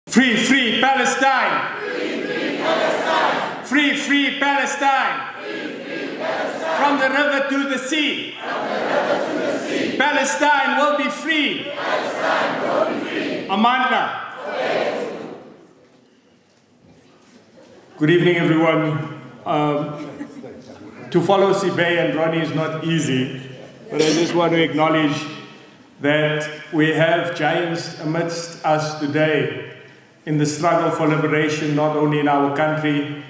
Free, free Palestine! Free, free Palestine! Free, free Palestine! Free, free Palestine! From the river to the sea! From the river to the sea! Palestine will be free! Palestine will be free! Amandla! Good evening, everyone. To follow Sibe and Ronnie is not easy, but I just want to acknowledge that we have giants amidst us today in the struggle for liberation, not only in our country,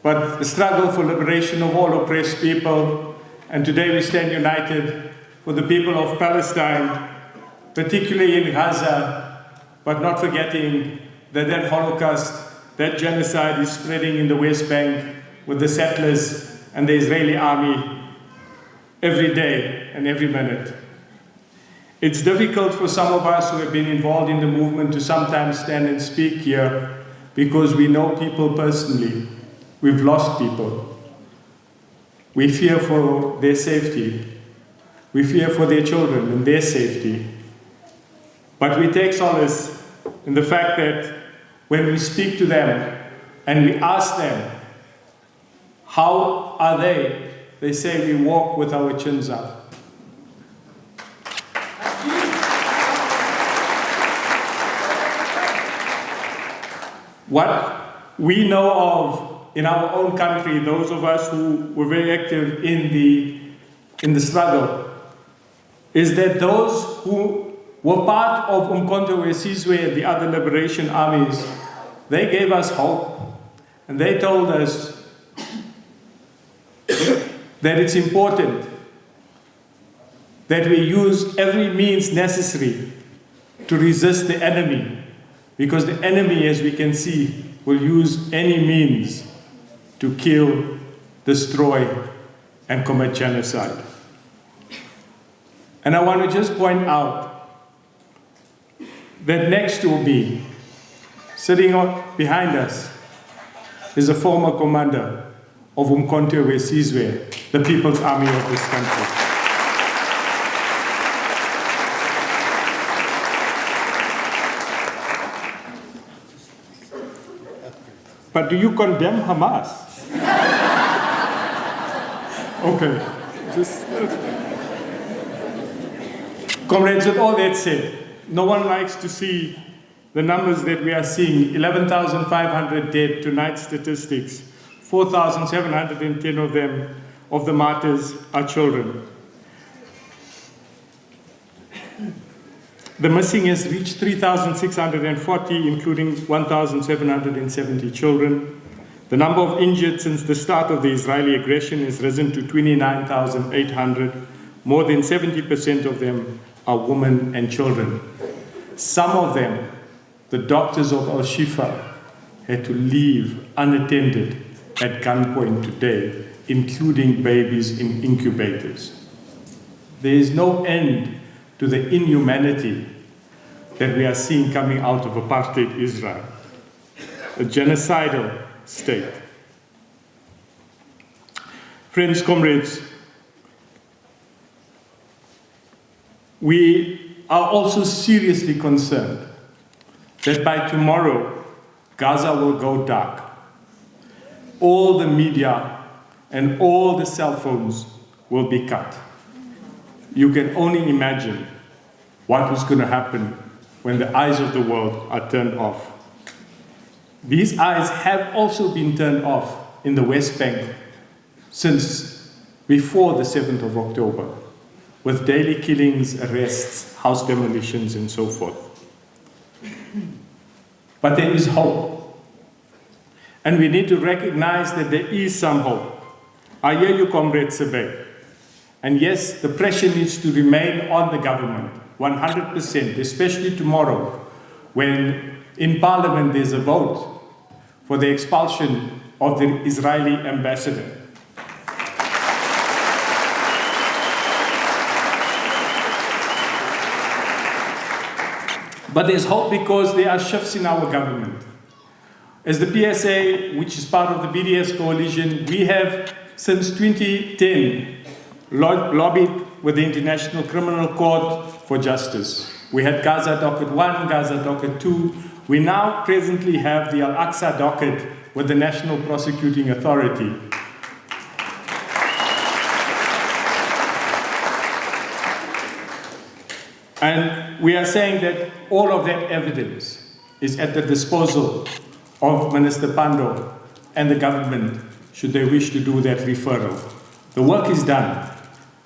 but the struggle for liberation of all oppressed people. And today we stand united for the people of Palestine, particularly in Gaza, but not forgetting that that Holocaust, that genocide is spreading in the West Bank with the settlers and the Israeli army every day and every minute. It's difficult for some of us who have been involved in the movement to sometimes stand and speak here because we know people personally. We've lost people. We fear for their safety. We fear for their children and their safety. But we take solace in the fact that when we speak to them and we ask them, how are they? They say we walk with our chins up. What we know of in our own country, those of us who were very active in the struggle, is that those who were part of Umkhonto weSizwe and the other liberation armies, they gave us hope. And they told us that it's important that we use every means necessary to resist the enemy. Because the enemy, as we can see, will use any means to kill, destroy, and commit genocide. And I want to just point out that next to me, sitting behind us, is a former commander of Umkhonto weSizwe, the People's Army of this country. But do you condemn Hamas? Okay. Comrades, with all that said, no one likes to see the numbers that we are seeing. 11,500 dead, tonight's statistics. 4,710 of them, of the martyrs, are children. The missing has reached 3,640, including 1,770 children. The number of injured since the start of the Israeli aggression has risen to 29,800. More than 70% of them are women and children. Some of them, the doctors of Al-Shifa, had to leave unattended at gunpoint today, including babies in incubators. There is no end to the inhumanity that we are seeing coming out of apartheid Israel, a genocidal state. Friends, comrades, we are also seriously concerned that by tomorrow, Gaza will go dark. All the media and all the cell phones will be cut. You can only imagine what is going to happen when the eyes of the world are turned off. These eyes have also been turned off in the West Bank since before the 7th of October, with daily killings, arrests, house demolitions, and so forth. But there is hope. And we need to recognize that there is some hope. I hear you, Comrade Sibe. And yes, the pressure needs to remain on the government, 100%, especially tomorrow, when in Parliament there's a vote for the expulsion of the Israeli ambassador. But there's hope because there are shifts in our government. As the PSA, which is part of the BDS coalition, we have, since 2010, lobbied with the International Criminal Court for justice. We had Gaza Docket 1, Gaza Docket 2. We now presently have the Al-Aqsa docket with the National Prosecuting Authority. And we are saying that all of that evidence is at the disposal of Minister Pandor and the government, should they wish to do that referral. The work is done.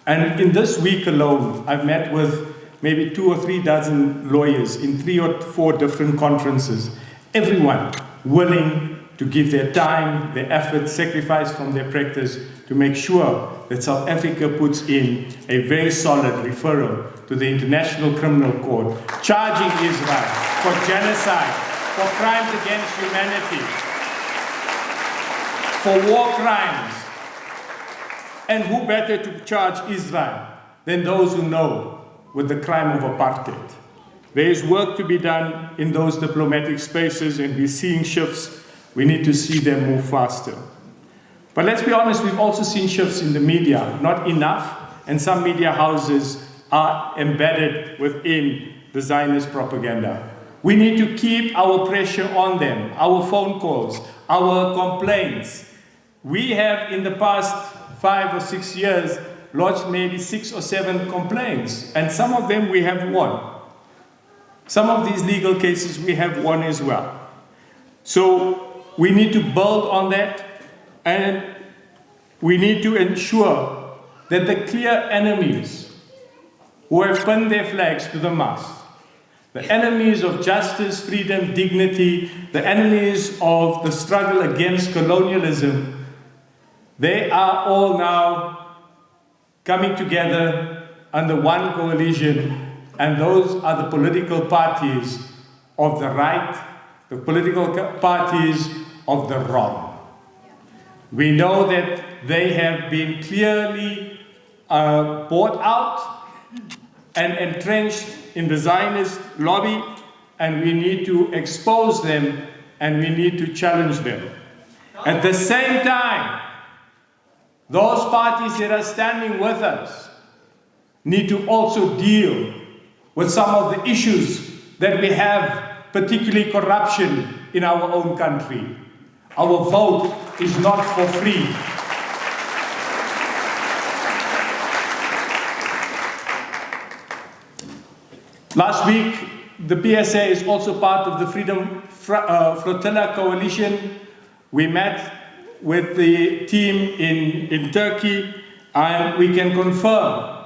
And in this week alone, I've met with maybe 2 or 3 dozen lawyers in 3 or 4 different conferences, everyone willing to give their time, their effort, sacrifice from their practice to make sure that South Africa puts in a very solid referral to the International Criminal Court, charging Israel for genocide, for crimes against humanity, for war crimes. And who better to charge Israel than those who know with the crime of apartheid? There is work to be done in those diplomatic spaces, and we're seeing shifts. We need to see them move faster. But let's be honest, we've also seen shifts in the media, not enough, and some media houses are embedded within the Zionist propaganda. We need to keep our pressure on them, our phone calls, our complaints. We have, in the past 5 or 6 years, lodged maybe 6 or 7 complaints, and some of them we have won. Some of these legal cases we have won as well. So we need to build on that, and we need to ensure that the clear enemies who have pinned their flags to the mast, the enemies of justice, freedom, dignity, the enemies of the struggle against colonialism, they are all now coming together under one coalition, and those are the political parties of the right, the political parties of the wrong. We know that they have been clearly bought out and entrenched in the Zionist lobby, and we need to expose them and we need to challenge them. At the same time, those parties that are standing with us need to also deal with some of the issues that we have, particularly corruption in our own country. Our vote is not for free. Last week, the PSA is also part of the Freedom Flotilla Coalition. We met with the team in Turkey, and we can confirm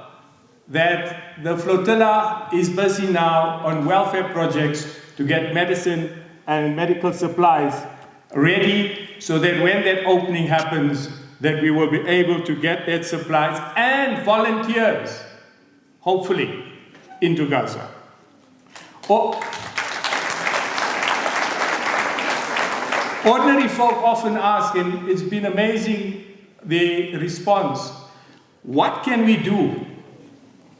that the flotilla is busy now on welfare projects to get medicine and medical supplies ready, so that when that opening happens, that we will be able to get that supplies and volunteers, hopefully, into Gaza. Ordinary folk often ask, and it's been amazing, the response, what can we do?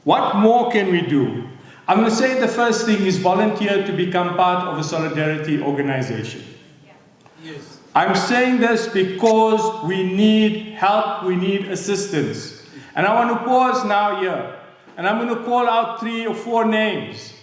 What more can we do? I'm going to say the first thing is volunteer to become part of a solidarity organization. Yes. I'm saying this because we need help, we need assistance. And I want to pause now here, and I'm going to call out 3 or 4 names.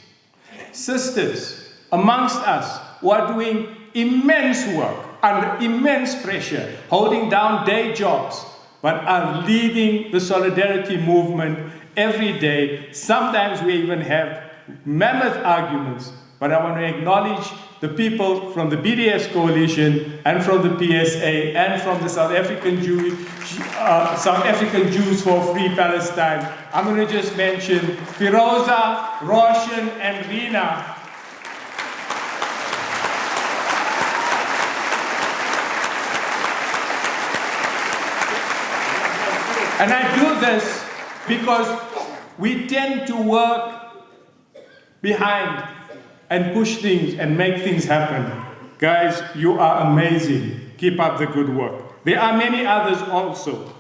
Sisters amongst us who are doing immense work, under immense pressure, holding down day jobs, but are leading the solidarity movement every day. Sometimes we even have mammoth arguments, but I want to acknowledge the people from the BDS coalition and from the PSA and from the South African Jews for Free Palestine. I'm going to just mention Firoza, Roshan, and Rina. And I do this because we tend to work behind and push things and make things happen. Guys, you are amazing. Keep up the good work. There are many others also.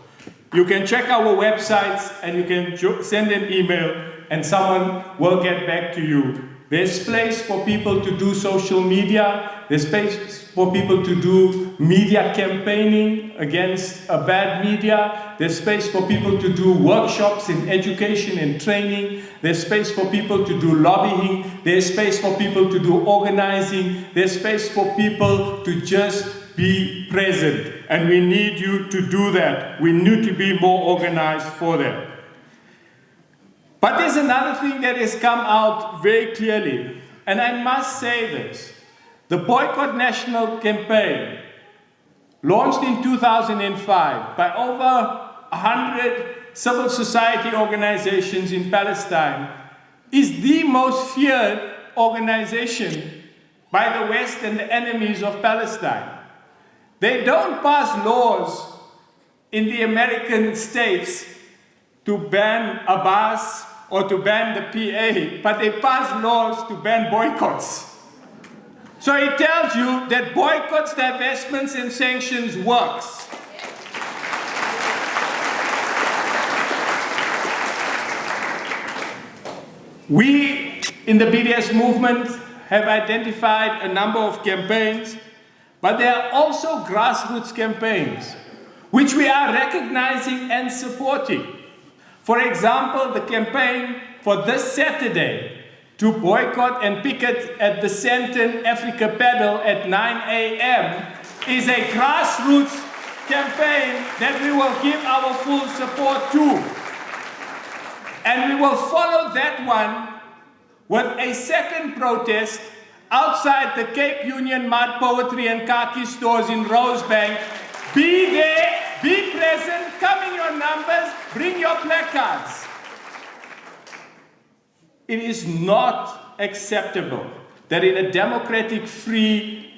You can check our websites and you can send an email and someone will get back to you. There's space for people to do social media. There's space for people to do media campaigning against bad media. There's space for people to do workshops in education and training. There's space for people to do lobbying. There's space for people to do organizing. There's space for people to just be present. And we need you to do that. We need to be more organized for that. But there's another thing that has come out very clearly, and I must say this. The Boycott National Campaign, launched in 2005 by over 100 civil society organizations in Palestine, is the most feared organization by the West and the enemies of Palestine. They don't pass laws in the American states to ban Abbas or to ban the PA, but they pass laws to ban boycotts. So it tells you that boycotts, divestments, and sanctions works. We in the BDS movement have identified a number of campaigns, but there are also grassroots campaigns, which we are recognizing and supporting. For example, the campaign for this Saturday to boycott and picket at the Sandton Africa Paddle at 9 a.m. is a grassroots campaign that we will give our full support to. And we will follow that one with a second protest outside the Cape Union Mud Poetry and Khaki stores in Rosebank. Be there, be present, come in your numbers, bring your placards. It is not acceptable that in a democratic, free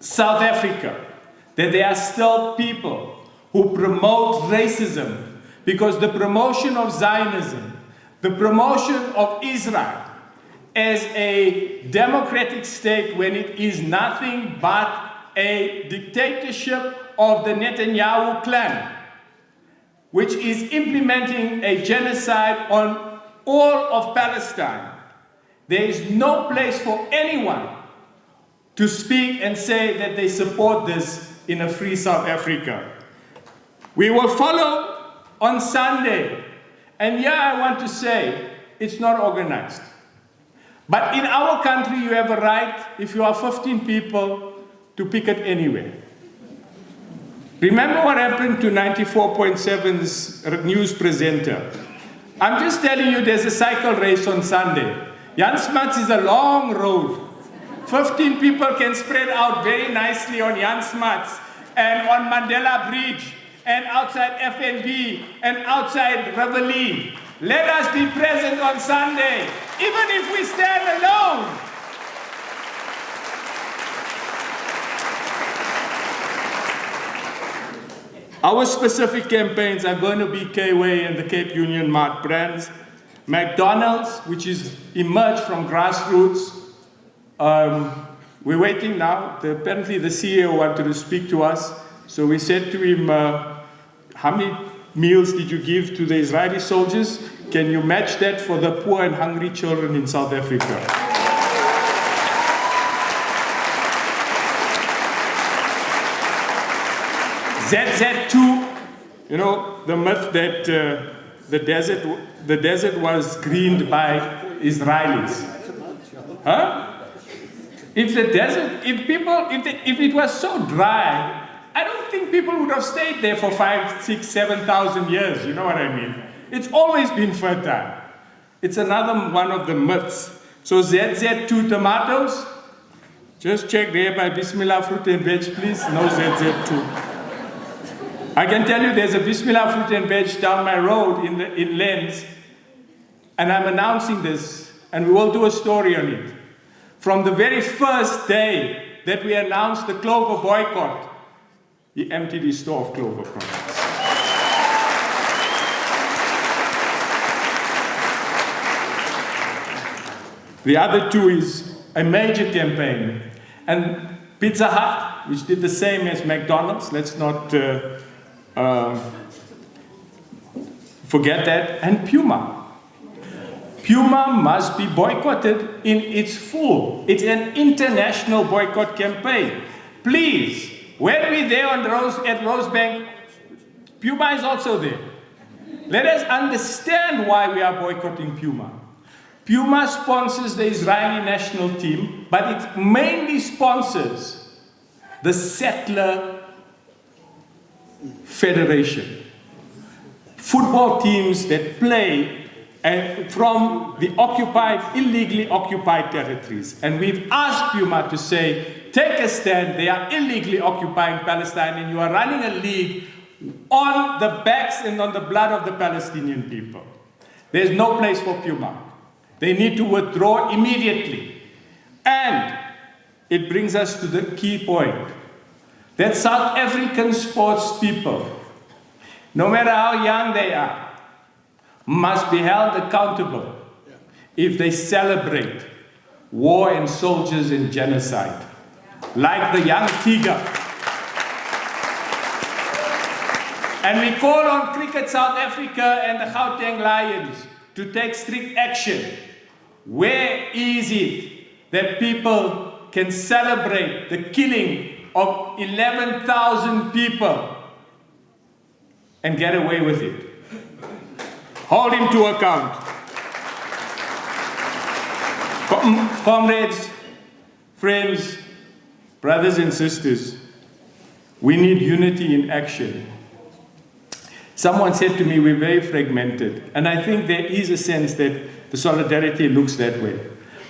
South Africa, that there are still people who promote racism, because the promotion of Zionism, the promotion of Israel as a democratic state when it is nothing but a dictatorship of the Netanyahu clan, which is implementing a genocide on all of Palestine. There is no place for anyone to speak and say that they support this in a free South Africa. We will follow on Sunday. And here I want to say, it's not organized. But in our country, you have a right, if you are 15 people, to picket anywhere. Remember what happened to 94.7's news presenter? I'm just telling you, there's a cycle race on Sunday. Jan Smuts is a long road. 15 people can spread out very nicely on Jan Smuts and on Mandela Bridge and outside FNB and outside Reveille. Let us be present on Sunday, even if we stand alone. Our specific campaigns are going to be K-Way and the Cape Union Mart brands. McDonald's, which is emerged from grassroots. We're waiting now. Apparently the CEO wanted to speak to us. So we said to him, how many meals did you give to the Israeli soldiers? Can you match that for the poor and hungry children in South Africa? ZZ2, you know, the myth that the desert was greened by Israelis. Huh? If it was so dry, I don't think people would have stayed there for 5, 6, 7,000 years. You know what I mean? It's always been fertile. It's another one of the myths. So ZZ2 tomatoes, just check there by Bismillah Fruit and Veg, please. No ZZ2. I can tell you there's a Bismillah Fruit and Veg down my road in Lens, and I'm announcing this, and we will do a story on it. From the very first day that we announced the Clover boycott, he emptied his store of Clover products. The other two is a major campaign. And Pizza Hut, which did the same as McDonald's, let's not forget that, and Puma. Puma must be boycotted in its full. It's an international boycott campaign. Please, when we're there at Rosebank, Puma is also there. Let us understand why we are boycotting Puma. Puma sponsors the Israeli national team, but it mainly sponsors the settler federation. Football teams that play from the illegally occupied territories. And we've asked Puma to say, take a stand, they are illegally occupying Palestine and you are running a league on the backs and on the blood of the Palestinian people. There's no place for Puma. They need to withdraw immediately. And it brings us to the key point, that South African sports people, no matter how young they are, must be held accountable if they celebrate war and soldiers and genocide, like the young Tiger. And we call on Cricket South Africa and the Gauteng Lions to take strict action. Where is it that people can celebrate the killing of 11,000 people and get away with it? Hold him to account. Comrades, friends, brothers and sisters, we need unity in action. Someone said to me, we're very fragmented. And I think there is a sense that the solidarity looks that way.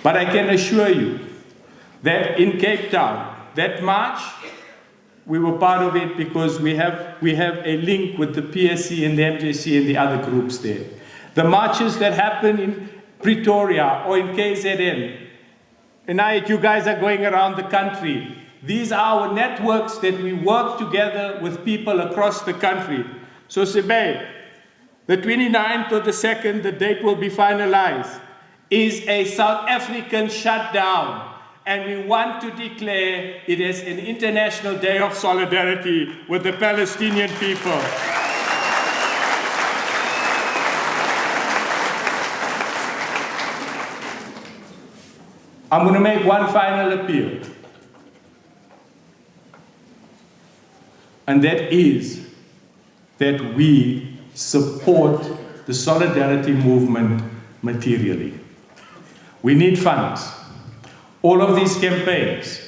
But I can assure you that in Cape Town, that march, we were part of it because we have a link with the PSC and the MJC and the other groups there. The marches that happen in Pretoria or in KZN, and you guys are going around the country. These are our networks that we work together with people across the country. So Sibe, the 29th or the 2nd, the date will be finalized, is a South African shutdown. And we want to declare it as an International Day of Solidarity with the Palestinian people. I'm going to make one final appeal. And that is that we support the solidarity movement materially. We need funds. All of these campaigns,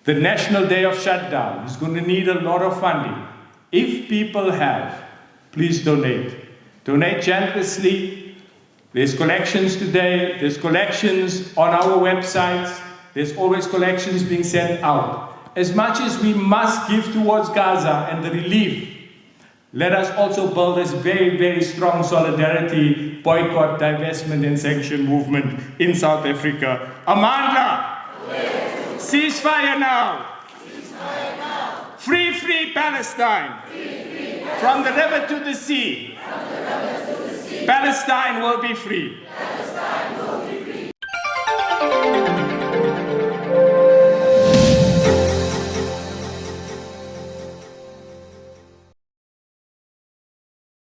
the National Day of Shutdown is going to need a lot of funding. If people have, please donate. Donate generously. There's collections today. There's collections on our websites. There's always collections being sent out. As much as we must give towards Gaza and the relief, let us also build this very, very strong solidarity, boycott, divestment and sanction movement in South Africa. Amandla! Yes. Ceasefire now! Ceasefire now! Free, free Palestine! Free, free Palestine. From the river to the sea! From the river to the sea. Palestine will be free! Palestine will be free!